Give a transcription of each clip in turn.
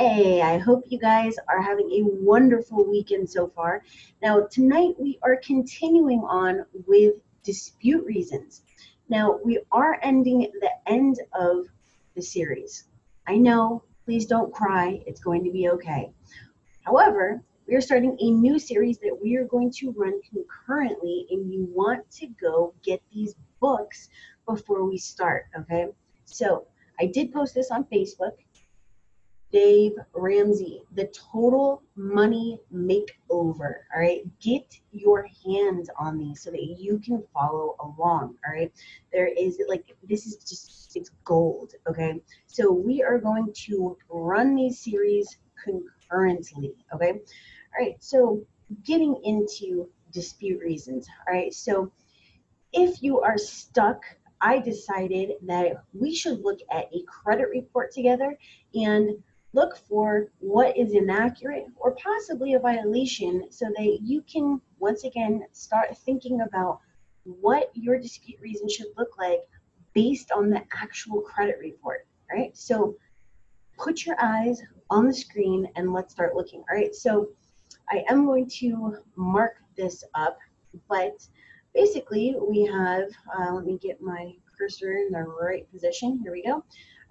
Hey, I hope you guys are having a wonderful weekend so far. Now, tonight we are continuing on with dispute reasons. Now, we are ending the end of the series. I know, please don't cry, it's going to be okay. However, we are starting a new series that we are going to run concurrently, and you want to go get these books before we start, okay? So, I did post this on Facebook. Dave Ramsey, the total money makeover. All right, get your hands on these so that you can follow along. All right, there is this is just it's gold. Okay, so we are going to run these series concurrently. Okay, all right, so getting into dispute reasons. All right, so if you are stuck, I decided that we should look at a credit report together and look for what is inaccurate or possibly a violation so that you can once again start thinking about what your dispute reason should look like based on the actual credit report. All right, so put your eyes on the screen and let's start looking. All right, so I am going to mark this up, but basically we have, let me get my cursor in the right position. Here we go.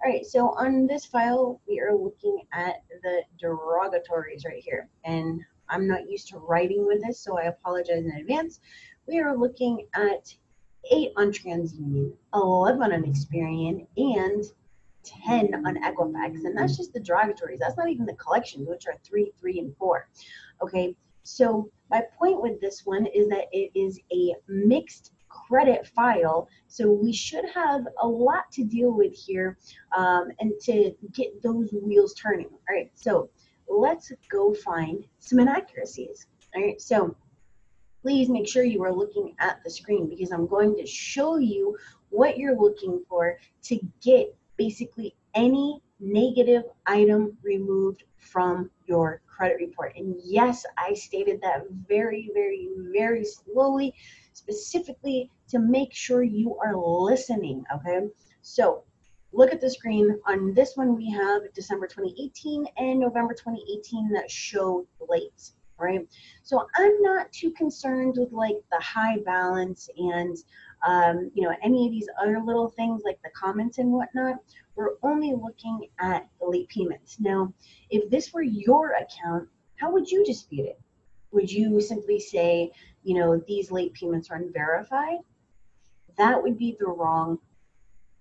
All right, so on this file, we are looking at the derogatories right here. And I'm not used to writing with this, so I apologize in advance. We are looking at 8 on TransUnion, 11 on Experian, and 10 on Equifax, and that's just the derogatories. That's not even the collections, which are 3, 3, and 4. Okay, so my point with this one is that it is a mixed credit file, so we should have a lot to deal with here and to get those wheels turning. All right, so let's go find some inaccuracies. All right, so please make sure you are looking at the screen because I'm going to show you what you're looking for to get basically any negative item removed from your credit report. And yes, I stated that very, very, very slowly, specifically to make sure you are listening, okay? So look at the screen. On this one, we have December 2018 and November 2018 that show late, right? So I'm not too concerned with like the high balance and any of these other little things like the comments and whatnot. We're only looking at the late payments. Now, if this were your account, how would you dispute it? Would you simply say, these late payments are unverified? That would be the wrong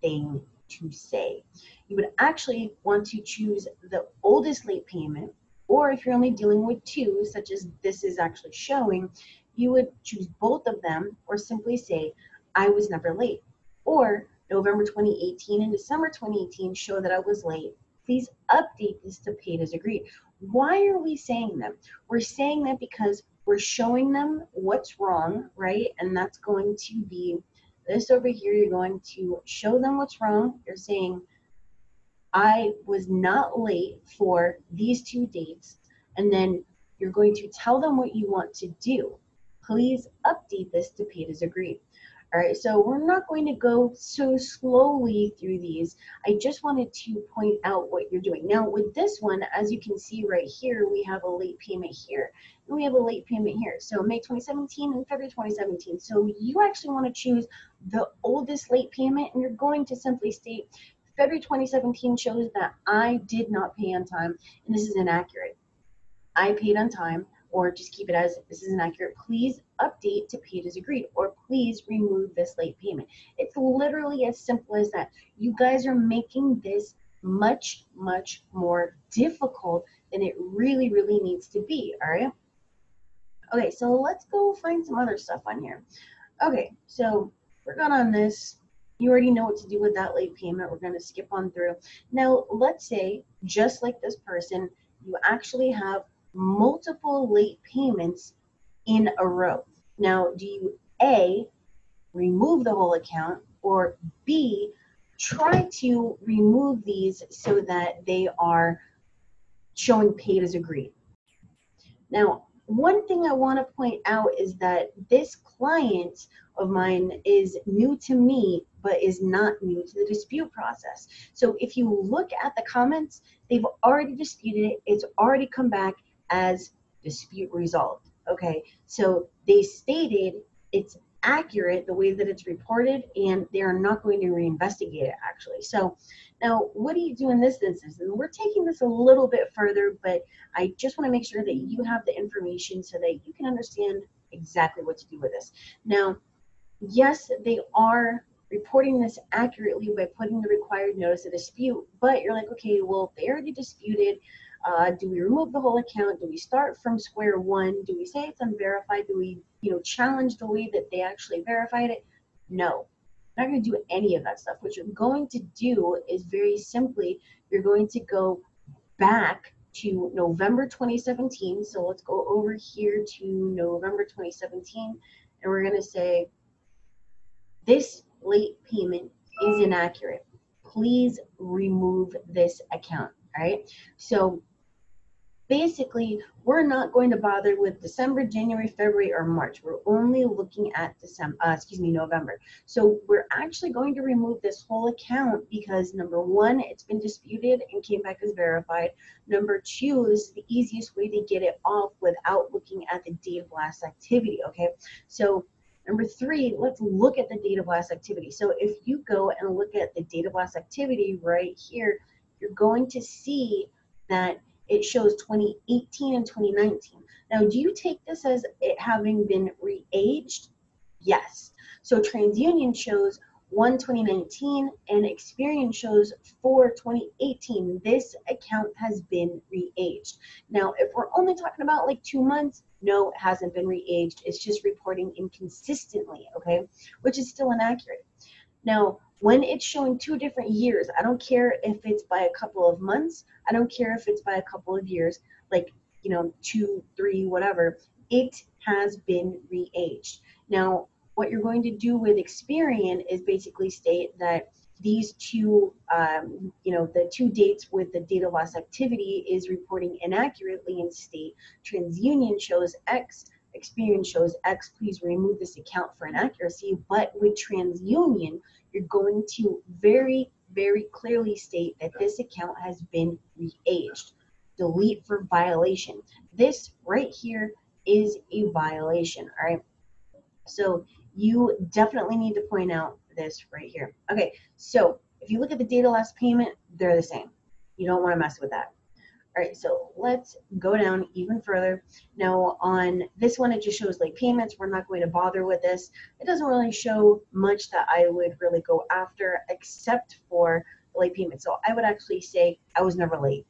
thing to say. You would actually want to choose the oldest late payment, or if you're only dealing with 2, such as this is actually showing, you would choose both of them or simply say, I was never late. Or November 2018 and December 2018 show that I was late. Please update this to paid as agreed. Why are we saying that? We're saying that because we're showing them what's wrong, right? And that's going to be this over here. You're going to show them what's wrong. You're saying, I was not late for these 2 dates, and then you're going to tell them what you want to do. Please update this to paid as agreed. All right, so we're not going to go so slowly through these. I just wanted to point out what you're doing. Now with this one, as you can see right here, we have a late payment here, and we have a late payment here. So May 2017 and February 2017. So you actually want to choose the oldest late payment, and you're going to simply state, February 2017 shows that I did not pay on time, and this is inaccurate. I paid on time, or just keep it as this is inaccurate. Please update to paid as agreed, or please remove this late payment. It's literally as simple as that. You guys are making this much, much more difficult than it really, really needs to be, all right? Okay, so let's go find some other stuff on here. Okay, so we're good on this. You already know what to do with that late payment. We're going to skip on through. Now, let's say, just like this person, you actually have multiple late payments in a row. Now, do you A, remove the whole account, or B, try to remove these so that they are showing paid as agreed? Now, one thing I want to point out is that this client of mine is new to me, but is not new to the dispute process. So if you look at the comments, they've already disputed it. It's already come back as dispute resolved. Okay, so they stated it's accurate the way that it's reported, and they are not going to reinvestigate it actually. So now what do you do in this instance? And we're taking this a little bit further, but I just want to make sure that you have the information so that you can understand exactly what to do with this. Now, yes, they are reporting this accurately by putting the required notice of dispute, but you're like, okay, well, they already disputed. Do we remove the whole account? Do we start from square one? Do we say it's unverified? Do we, challenge the way that they actually verified it? No, I'm not going to do any of that stuff. What you're going to do is very simply, you're going to go back to November 2017. So let's go over here to November 2017, and we're going to say, this late payment is inaccurate. Please remove this account. All right. So basically, we're not going to bother with December, January, February, or March. We're only looking at November. So we're actually going to remove this whole account because number one, it's been disputed and came back as verified. Number two, this is the easiest way to get it off without looking at the date of last activity. Okay. So number three, let's look at the date of last activity. So if you go and look at the date of last activity right here, you're going to see that it shows 2018 and 2019. Now, do you take this as it having been re-aged? Yes. So TransUnion shows 1/2019 and Experian shows 4/2018. This account has been re-aged. Now, if we're only talking about like 2 months, no, it hasn't been re-aged. It's just reporting inconsistently, okay, which is still inaccurate. Now, when it's showing 2 different years, I don't care if it's by a couple of months, I don't care if it's by a couple of years, like, 2, 3, whatever, it has been re-aged. Now, what you're going to do with Experian is basically state that these two, the 2 dates with the date of last activity is reporting inaccurately and state TransUnion shows X, Experian shows X, please remove this account for inaccuracy. But with TransUnion, you're going to very, very clearly state that this account has been re-aged. Delete for violation. This right here is a violation, all right? So you definitely need to point out this right here. Okay, so if you look at the date of last payment, they're the same. You don't want to mess with that. All right, so let's go down even further. Now on this one, it just shows late payments. We're not going to bother with this. It doesn't really show much that I would really go after except for late payments. So I would actually say I was never late.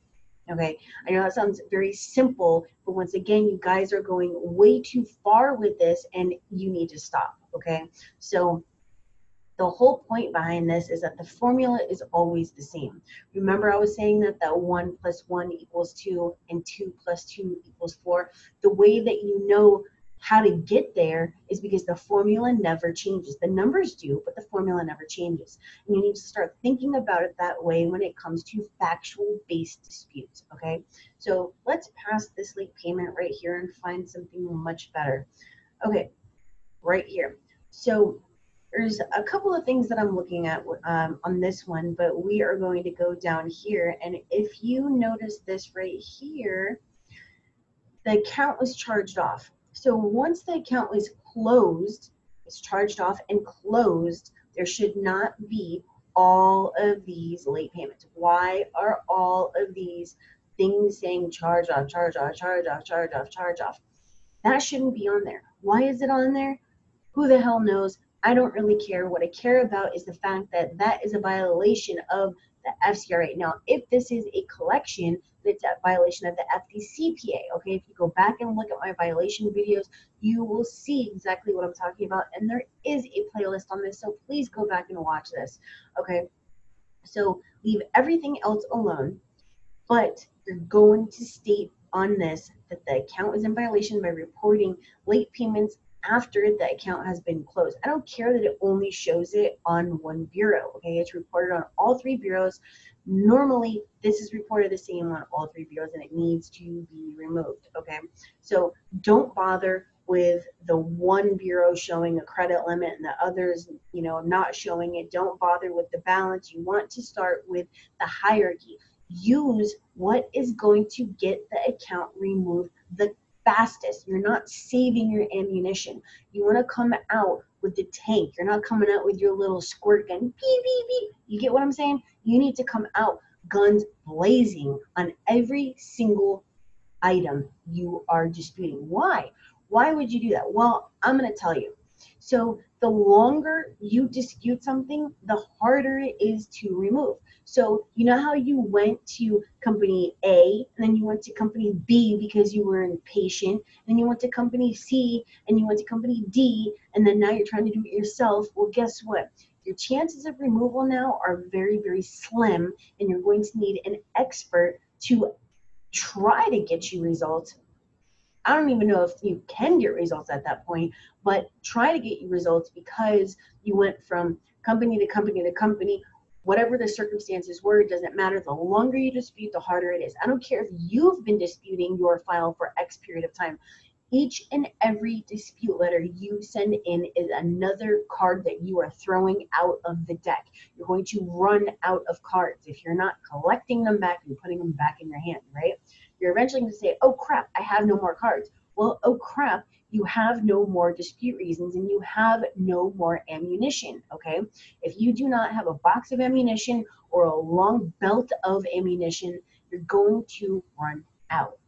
Okay, I know that sounds very simple, but once again, you guys are going way too far with this and you need to stop, okay? So the whole point behind this is that the formula is always the same. Remember I was saying that 1 + 1 = 2 and 2 + 2 = 4? The way that you know how to get there is because the formula never changes. The numbers do, but the formula never changes. And you need to start thinking about it that way when it comes to factual-based disputes, okay? So let's pass this late payment right here and find something much better. Okay, right here. So there's a couple of things that I'm looking at on this one, but we are going to go down here. And if you notice this right here, the account was charged off. So once the account was closed, it's charged off and closed, there should not be all of these late payments. Why are all of these things saying charge off, charge off, charge off, charge off, charge off? That shouldn't be on there. Why is it on there? Who the hell knows? I don't really care. What I care about is the fact that that is a violation of the FCRA. Now, if this is a collection, it's a violation of the FDCPA. Okay, if you go back and look at my violation videos, you will see exactly what I'm talking about. And there is a playlist on this, so please go back and watch this. Okay, so leave everything else alone, but you're going to state on this that the account is in violation by reporting late payments after the account has been closed. I don't care that it only shows it on one bureau, okay? It's reported on all 3 bureaus. Normally, this is reported the same on all three bureaus and it needs to be removed, okay? So don't bother with the one bureau showing a credit limit and the others, not showing it. Don't bother with the balance. You want to start with the hierarchy. Use what is going to get the account removed the fastest. You're not saving your ammunition. You want to come out with the tank. You're not coming out with your little squirt gun. Beep, beep, beep. You get what I'm saying? You need to come out guns blazing on every single item you are disputing. Why? Why would you do that? Well, I'm going to tell you. So the longer you dispute something, the harder it is to remove. So you know how you went to company A and then you went to company B because you were impatient, and you went to company C and you went to company D, and then now you're trying to do it yourself. Well, guess what? Your chances of removal now are very, very slim, and you're going to need an expert to try to get you results. I don't even know if you can get results at that point, but try to get you results because you went from company to company to company. Whatever the circumstances were, it doesn't matter. The longer you dispute, the harder it is. I don't care if you've been disputing your file for X period of time. Each and every dispute letter you send in is another card that you are throwing out of the deck. You're going to run out of cards. If you're not collecting them back and putting them back in your hand, right? You're eventually going to say, oh crap, I have no more cards. Well, oh crap, you have no more dispute reasons and you have no more ammunition, okay? If you do not have a box of ammunition or a long belt of ammunition, you're going to run out.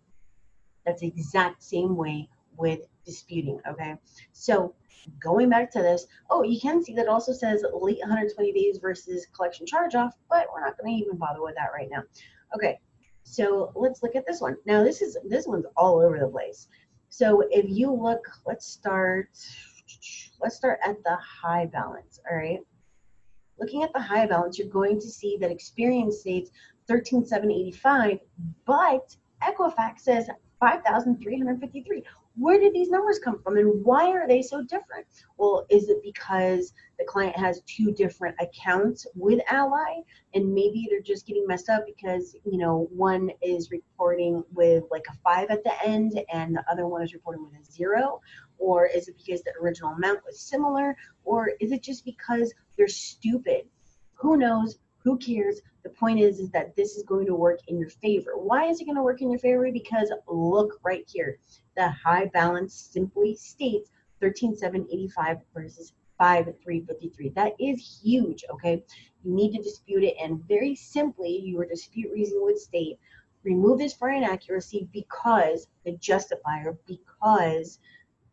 That's the exact same way with disputing, okay? So going back to this, oh, you can see that it also says late 120 days versus collection charge-off, but we're not going to even bother with that right now. Okay, so let's look at this one. Now this one's all over the place. So if you look, let's start at the high balance, all right? Looking at the high balance, you're going to see that Experian states 13,785, but Equifax says 5,353. Where did these numbers come from and why are they so different? Well, is it because the client has two different accounts with Ally and maybe they're just getting messed up because, one is reporting with like a 5 at the end and the other one is reporting with a 0? Or is it because the original amount was similar? Or is it just because they're stupid? Who knows? Who cares? The point is that this is going to work in your favor. Why is it going to work in your favor? Because look right here. The high balance simply states 13,785 versus 5,353. That is huge, okay? You need to dispute it, and very simply, your dispute reason would state, remove this for inaccuracy because the justifier, because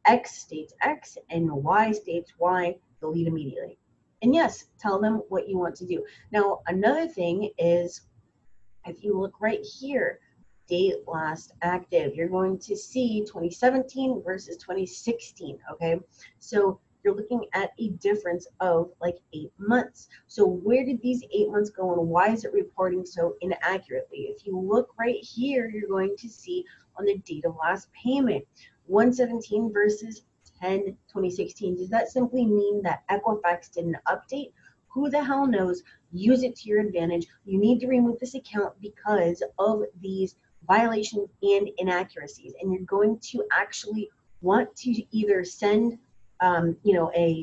X states X and Y states Y, delete immediately. And yes, tell them what you want to do. Now, another thing is, if you look right here, date last active, you're going to see 2017 versus 2016, okay? So you're looking at a difference of like 8 months. So where did these 8 months go and why is it reporting so inaccurately? If you look right here, you're going to see on the date of last payment, 117 versus 10/2016. Does that simply mean that Equifax didn't update? Who the hell knows? Use it to your advantage. You need to remove this account because of these violations and inaccuracies. And you're going to actually want to either send a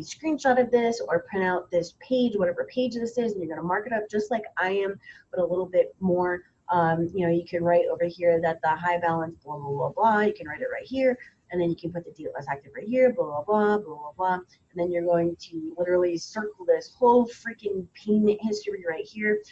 screenshot of this or print out this page, whatever page this is, and you're going to mark it up just like I am, but a little bit more. You can write over here that the high balance, blah, blah, blah, blah. You can write it right here. And then you can put the date less active right here, blah, blah, blah, blah, blah, blah. And then you're going to literally circle this whole freaking payment history right here.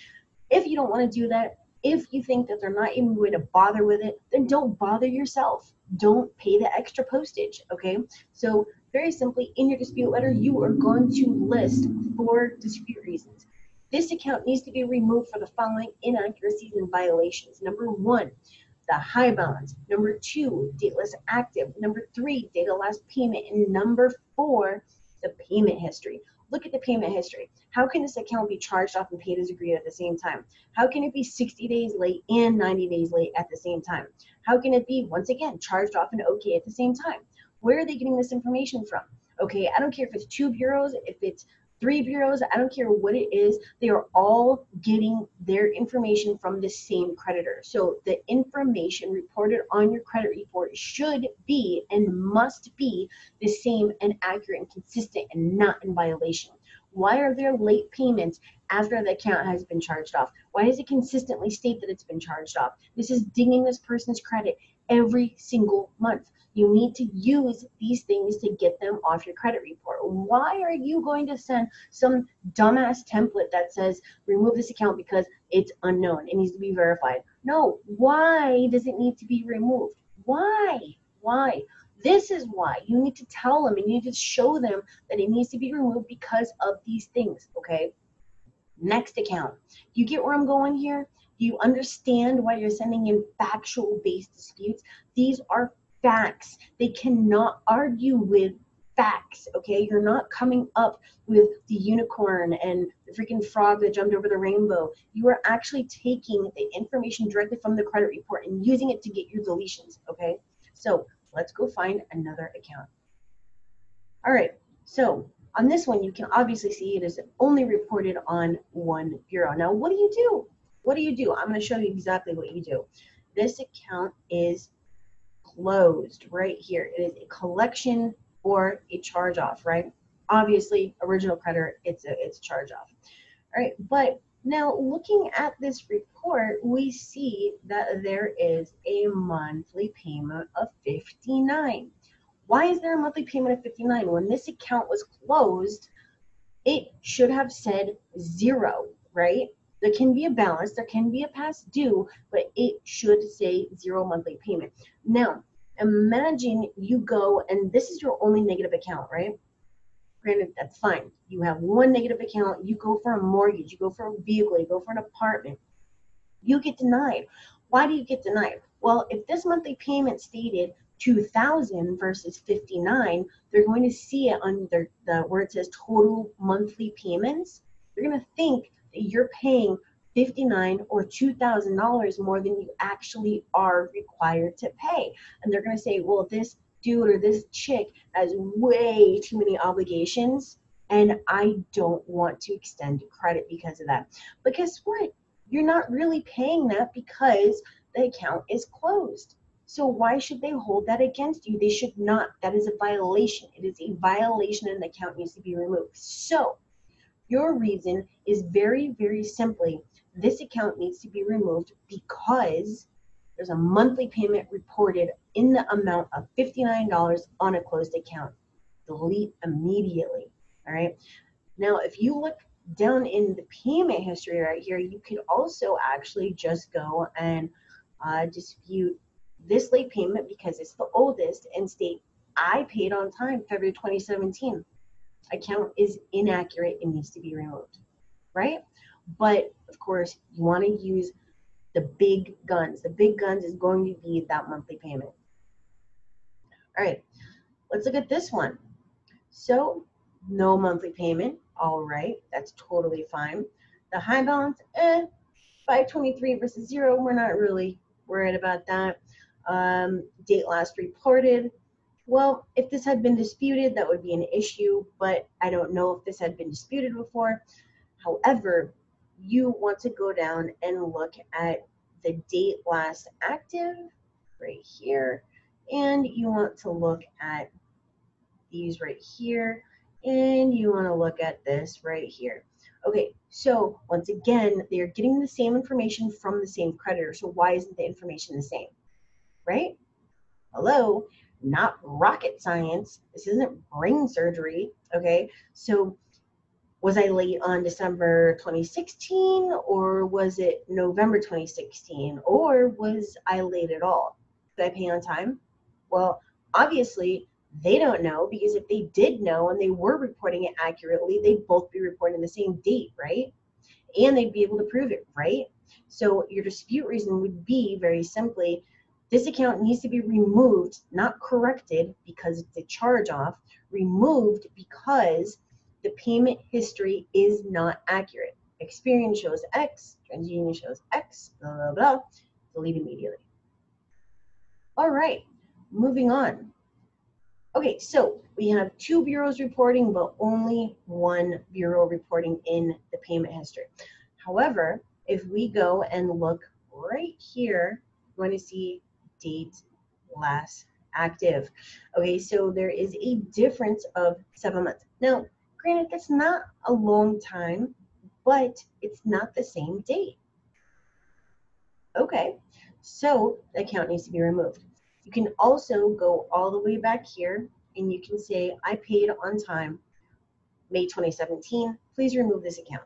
If you don't want to do that, if you think that they're not even going to bother with it, then don't bother yourself. Don't pay the extra postage, okay? So very simply, in your dispute letter, you are going to list 4 dispute reasons. This account needs to be removed for the following inaccuracies and violations. Number 1, the high balance. Number 2, dateless active. Number 3, date of last payment. And number 4, the payment history. Look at the payment history. How can this account be charged off and paid as agreed at the same time? How can it be 60 days late and 90 days late at the same time? How can it be, once again, charged off and okay at the same time? Where are they getting this information from? Okay, I don't care if it's 2 bureaus, if it's 3 bureaus, I don't care what it is, they are all getting their information from the same creditor. So the information reported on your credit report should be and must be the same and accurate and consistent and not in violation. Why are there late payments after the account has been charged off? Why does it consistently state that it's been charged off? This is dinging this person's credit every single month. You need to use these things to get them off your credit report. Why are you going to send some dumbass template that says remove this account because it's unknown, it needs to be verified? No, why does it need to be removed? Why? Why? This is why. You need to tell them and you need to show them that it needs to be removed because of these things, okay? Next account. You get where I'm going here? Do you understand why you're sending in factual based disputes? These are facts. They cannot argue with facts, okay? You're not coming up with the unicorn and the freaking frog that jumped over the rainbow. You are actually taking the information directly from the credit report and using it to get your deletions, okay? So let's go find another account. All right, so on this one, you can obviously see it is only reported on one bureau. Now, what do you do? What do you do? I'm going to show you exactly what you do. This account is closed right here. It is a collection or a charge off, right? Obviously, original creditor, it's a charge off. All right, but now looking at this report, we see that there is a monthly payment of $59. Why is there a monthly payment of $59? When this account was closed, it should have said 0, right? There can be a balance, there can be a past due, but it should say 0 monthly payment. Now, imagine you go, and this is your only negative account, right? Granted, that's fine. You have one negative account, you go for a mortgage, you go for a vehicle, you go for an apartment, you get denied. Why do you get denied? Well, if this monthly payment stated 2,000 versus 59, they're going to see it under the where it says total monthly payments. They're going to think that you're paying $59 or $2,000 more than you actually are required to pay. And they're going to say, well, this dude or this chick has way too many obligations, and I don't want to extend credit because of that. But guess what? You're not really paying that because the account is closed. So why should they hold that against you? They should not. That is a violation. It is a violation and the account needs to be removed. So your reason is very, very simply, this account needs to be removed because there's a monthly payment reported in the amount of $59 on a closed account. Delete immediately, all right? Now, if you look down in the payment history right here, you could also actually just go and dispute this late payment because it's the oldest and state, I paid on time, February 2017. Account is inaccurate and needs to be removed, right? But of course, you want to use the big guns. The big guns is going to be that monthly payment. All right, let's look at this one. So no monthly payment. All right, that's totally fine. The high balance, 523 versus 0. We're not really worried about that. Date last reported. Well, if this had been disputed, that would be an issue, but I don't know if this had been disputed before. However, you want to go down and look at the date last active right here, and you want to look at these right here, and you want to look at this right here. Okay, so once again, they're getting the same information from the same creditor, so why isn't the information the same, right? Hello, not rocket science. This isn't brain surgery, okay? So was I late on December 2016, or was it November 2016, or was I late at all? Did I pay on time? Well, obviously, they don't know, because if they did know and they were reporting it accurately, they'd both be reporting the same date, right? And they'd be able to prove it, right? So your dispute reason would be very simply, this account needs to be removed, not corrected because it's a charge off, removed because the payment history is not accurate. Experian shows X, TransUnion shows X, blah, blah, blah. Delete immediately. All right, moving on. Okay, so we have two bureaus reporting, but only one bureau reporting in the payment history. However, if we go and look right here, we're going to see date last active. Okay, so there is a difference of 7 months. Now, granted, that's not a long time, but it's not the same date. Okay, so the account needs to be removed. You can also go all the way back here and you can say, I paid on time, May 2017, please remove this account.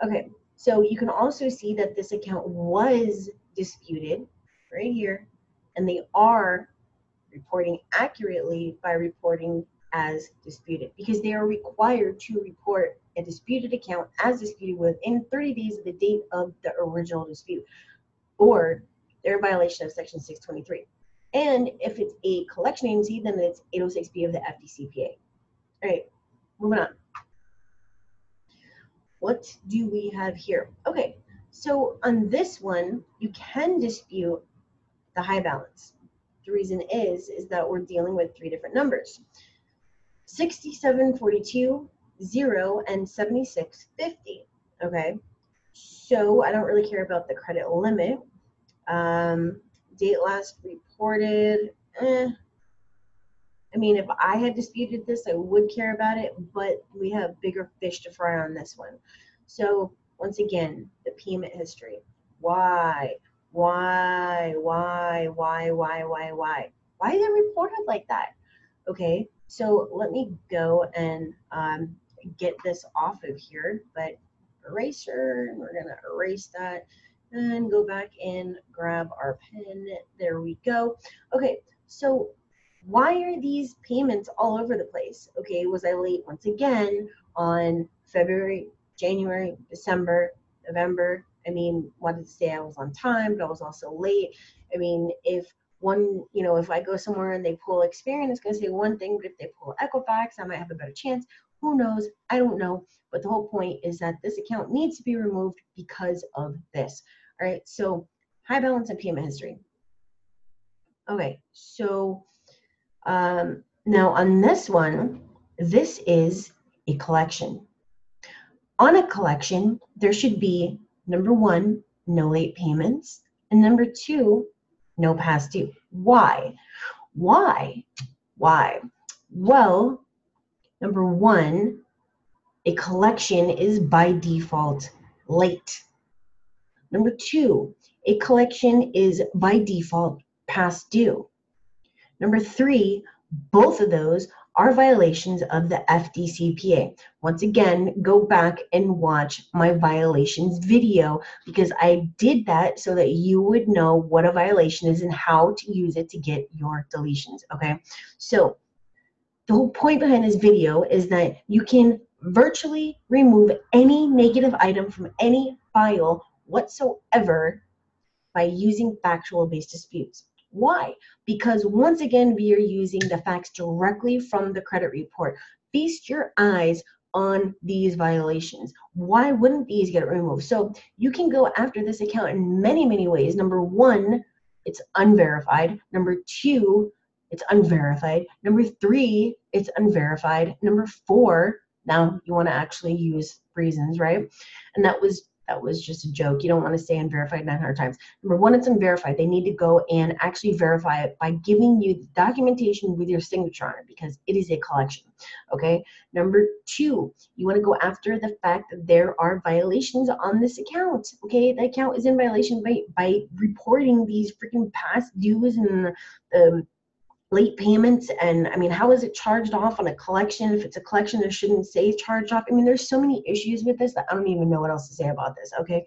Okay, so you can also see that this account was disputed right here, and they are reporting accurately by reporting as disputed because they are required to report a disputed account as disputed within 30 days of the date of the original dispute, or they're in violation of section 623. And if it's a collection agency, then it's 806B of the FDCPA. All right, moving on. What do we have here? Okay, so on this one, you can dispute the high balance. The reason is that we're dealing with three different numbers: 6742, 0, and 7650. Okay, so I don't really care about the credit limit. Date last reported, I mean, if I had disputed this, I would care about it, but we have bigger fish to fry on this one. So once again, the payment history. Why? Why is it reported like that? Okay, so let me go and get this off of here, but eraser, and we're gonna erase that and go back and grab our pen. There we go. Okay, so why are these payments all over the place? Okay, was I late once again on February, January, December, November? I mean, wanted to say I was on time, but I was also late. I mean, if one, if I go somewhere and they pull Experian, it's going to say one thing, but if they pull Equifax, I might have a better chance. Who knows? I don't know. But the whole point is that this account needs to be removed because of this. All right, so high balance and payment history. Okay, so now on this one, this is a collection. On a collection, there should be, number one, no late payments, and number two, no past due. Why? Why? Well, number one, a collection is by default late. Number two, a collection is by default past due. Number three, both of those are violations of the FDCPA. Once again, go back and watch my violations video because I did that so that you would know what a violation is and how to use it to get your deletions, okay? So the whole point behind this video is that you can virtually remove any negative item from any file whatsoever by using factual-based disputes. Why? Because once again, we are using the facts directly from the credit report. Feast your eyes on these violations. Why wouldn't these get removed? So you can go after this account in many, many ways. Number one, it's unverified. Number two, it's unverified. Number three, it's unverified. Number four, now you want to actually use reasons, right? And that was just a joke. You don't want to say unverified 900 times. Number one, it's unverified. They need to go and actually verify it by giving you documentation with your signature on it because it is a collection, okay? Number two, you want to go after the fact that there are violations on this account, okay? The account is in violation by reporting these freaking past dues and the late payments. And I mean, how is it charged off on a collection? If it's a collection, there shouldn't say charged off. I mean, there's so many issues with this that I don't even know what else to say about this, okay?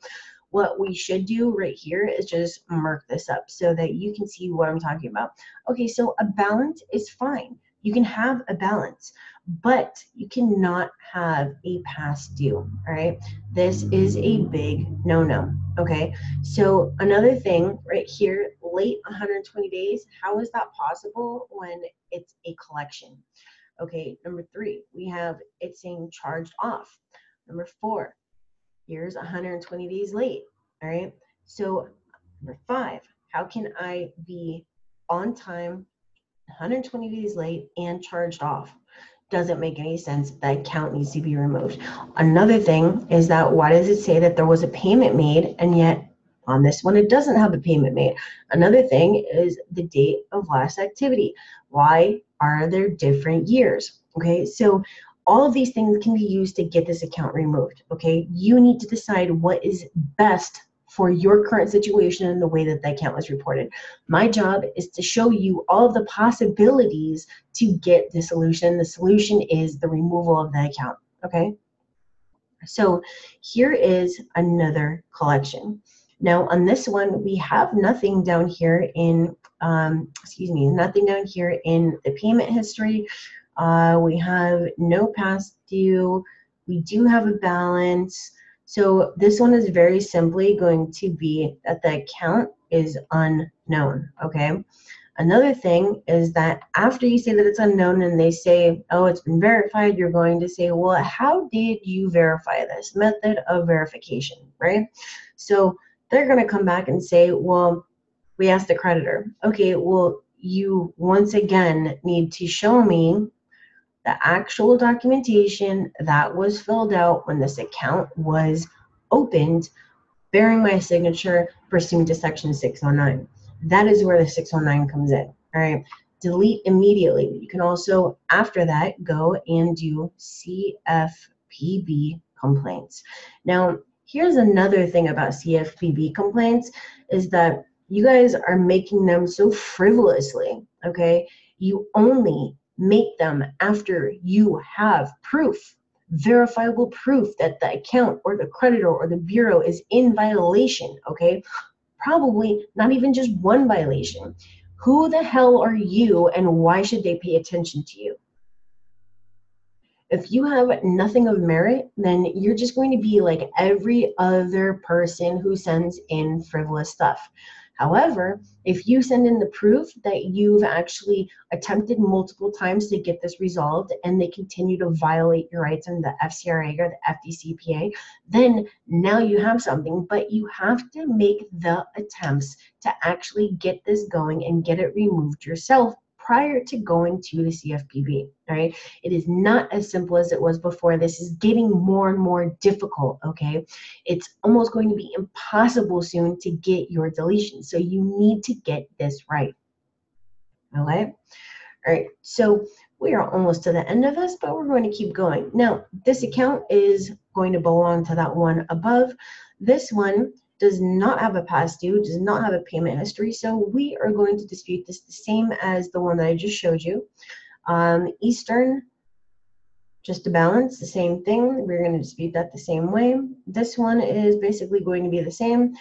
What we should do right here is just mark this up so that you can see what I'm talking about. Okay, so a balance is fine. You can have a balance, but you cannot have a past due, all right? This is a big no-no, okay? So another thing right here, late 120 days, how is that possible when it's a collection? Okay, number three, we have it saying charged off. Number four, here's 120 days late, all right? So number five, how can I be on time 120 days late and charged off. Doesn't make any sense. That account needs to be removed. Another thing is that why does it say that there was a payment made and yet on this one it doesn't have a payment made? Another thing is the date of last activity. Why are there different years? Okay, so all of these things can be used to get this account removed. Okay, you need to decide what is best for your current situation and the way that the account was reported. My job is to show you all of the possibilities to get the solution. The solution is the removal of the account, okay? So here is another collection. Now on this one, we have nothing down here in, nothing down here in the payment history. We have no past due. We do have a balance. So this one is very simply going to be that the account is unknown, okay? Another thing is that after you say that it's unknown and they say, oh, it's been verified, you're going to say, well, how did you verify this? Method of verification, right? So they're going to come back and say, well, we asked the creditor. Okay, well, you once again need to show me the actual documentation that was filled out when this account was opened, bearing my signature pursuant to section 609. That is where the 609 comes in, all right? Delete immediately. You can also, after that, go and do CFPB complaints. Now, here's another thing about CFPB complaints is that you guys are making them so frivolously, okay? You only make them after you have proof, verifiable proof that the account or the creditor or the bureau is in violation, okay? Probably not even just one violation. Who the hell are you and why should they pay attention to you? If you have nothing of merit, then you're just going to be like every other person who sends in frivolous stuff. However, if you send in the proof that you've actually attempted multiple times to get this resolved and they continue to violate your rights in the FCRA or the FDCPA, then now you have something, but you have to make the attempts to actually get this going and get it removed yourself prior to going to the CFPB, all right? It is not as simple as it was before. This is getting more and more difficult, okay? It's almost going to be impossible soon to get your deletion. So you need to get this right, okay? All right, so we are almost to the end of this, but we're going to keep going. Now, this account is going to belong to that one above. This one does not have a past due, does not have a payment history, so we are going to dispute this the same as the one that I just showed you. Eastern, just a balance, the same thing. We're going to dispute that the same way. This one is basically going to be the same.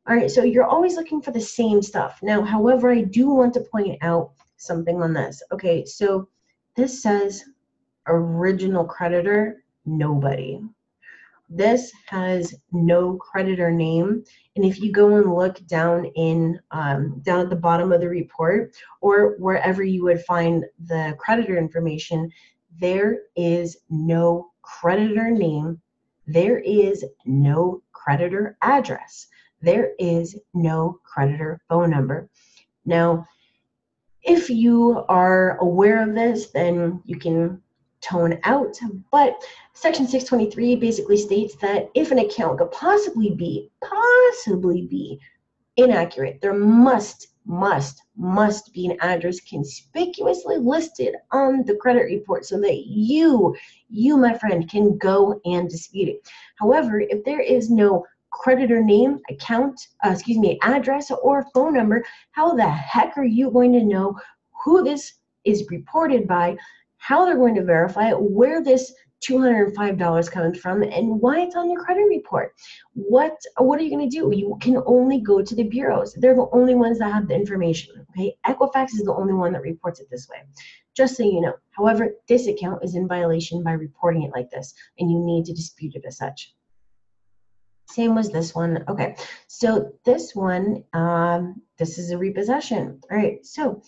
All right, so you're always looking for the same stuff. Now, however, I do want to point out something on this. Okay, so this says original creditor, nobody. This has no creditor name, and if you go and look down in down at the bottom of the report or wherever you would find the creditor information, there is no creditor name, there is no creditor address, there is no creditor phone number. Now, if you are aware of this, then you can tone out, but section 623 basically states that if an account could possibly be inaccurate, there must be an address conspicuously listed on the credit report so that you my friend can go and dispute it. However, if there is no creditor name, address or phone number, how the heck are you going to know who this is reported by, how they're going to verify it, where this $205 comes from, and why it's on your credit report? What are you going to do? You can only go to the bureaus. They're the only ones that have the information, okay? Equifax is the only one that reports it this way, just so you know. However, this account is in violation by reporting it like this, and you need to dispute it as such. Same was this one. Okay, so this one, this is a repossession. All right, so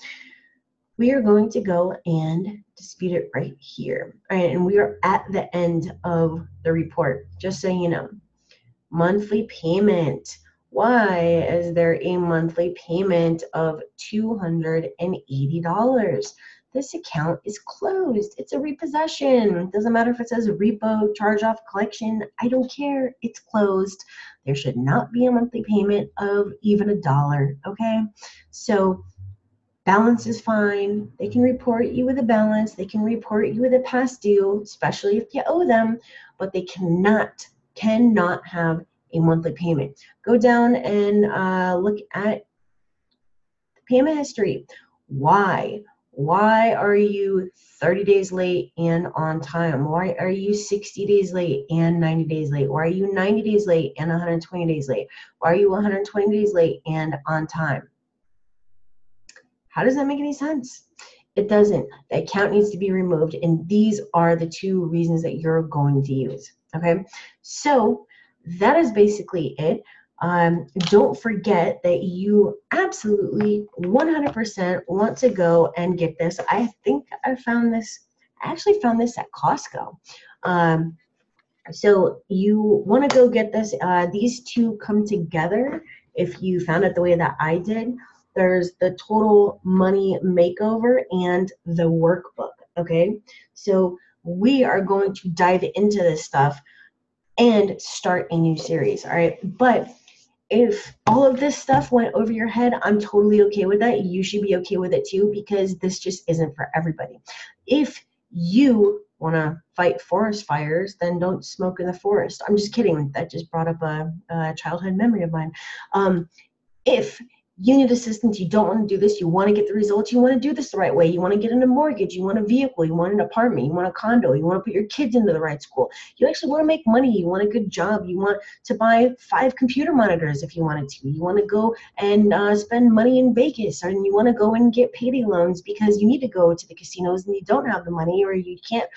we are going to go and dispute it right here. All right, and we are at the end of the report, just so you know. Monthly payment. Why is there a monthly payment of $280? This account is closed. It's a repossession. Doesn't matter if it says repo, charge off, collection. I don't care. It's closed. There should not be a monthly payment of even $1. Okay. So balance is fine. They can report you with a balance. They can report you with a past due, especially if you owe them, but they cannot have a monthly payment. Go down and look at the payment history. Why? Why are you 30 days late and on time? Why are you 60 days late and 90 days late? Why are you 90 days late and 120 days late? Why are you 120 days late and on time? How does that make any sense? It doesn't. The account needs to be removed, and these are the two reasons that you're going to use. Okay, so that is basically it. Don't forget that you absolutely 100% want to go and get this. I think I found this. I actually found this at Costco. So you want to go get this. These two come together. If you found it the way that I did, there's the total money makeover and the workbook. Okay, so we are going to dive into this stuff and start a new series. All right, but if all of this stuff went over your head, I'm totally okay with that. You should be okay with it too, because this just isn't for everybody. If you want to fight forest fires, then don't smoke in the forest. I'm just kidding. That just brought up a childhood memory of mine. If you need assistance, you don't want to do this, you want to get the results, you want to do this the right way, you want to get in a mortgage, you want a vehicle, you want an apartment, you want a condo, you want to put your kids into the right school, you actually want to make money, you want a good job, you want to buy 5 computer monitors if you wanted to, you want to go and spend money in Vegas, and you want to go and get payday loans because you need to go to the casinos and you don't have the money, or you can't,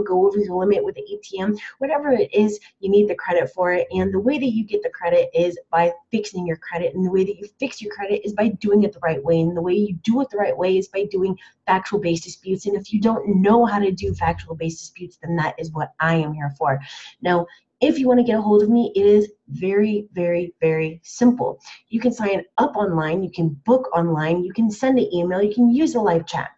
go over the limit with the ATM, whatever it is, you need the credit for it. And the way that you get the credit is by fixing your credit, and the way that you fix your credit is by doing it the right way, and the way you do it the right way is by doing factual based disputes. And if you don't know how to do factual based disputes, then that is what I am here for. Now, if you want to get a hold of me, it is very, very, very simple. You can sign up online, you can book online, you can send an email, you can use a live chat.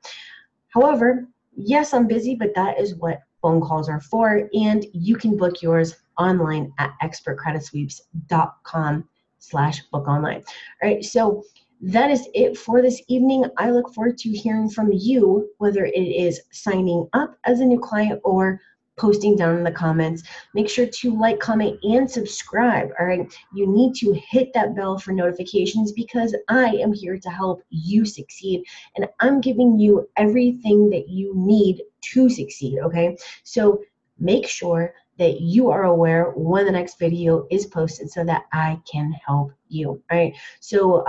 However, yes, I'm busy, but that is what phone calls are for, and you can book yours online at expertcreditsweeps.com/book-online. All right, so that is it for this evening. I look forward to hearing from you, whether it is signing up as a new client or posting down in the comments. Make sure to like, comment, and subscribe. All right, you need to hit that bell for notifications, because I am here to help you succeed, and I'm giving you everything that you need to succeed. Okay, so make sure that you are aware when the next video is posted so that I can help you. All right, so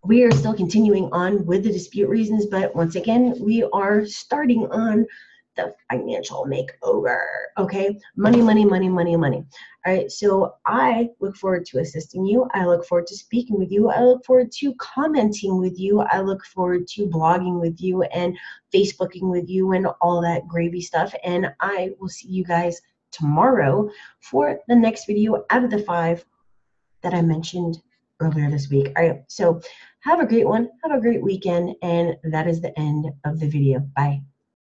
we are still continuing on with the dispute reasons, but once again, we are starting on the financial makeover. Okay, money, money, money, money, money. All right, so I look forward to assisting you. I look forward to speaking with you. I look forward to commenting with you. I look forward to blogging with you and Facebooking with you and all that gravy stuff. And I will see you guys tomorrow for the next video out of the 5 that I mentioned earlier this week. All right, so have a great one. Have a great weekend. And that is the end of the video. Bye.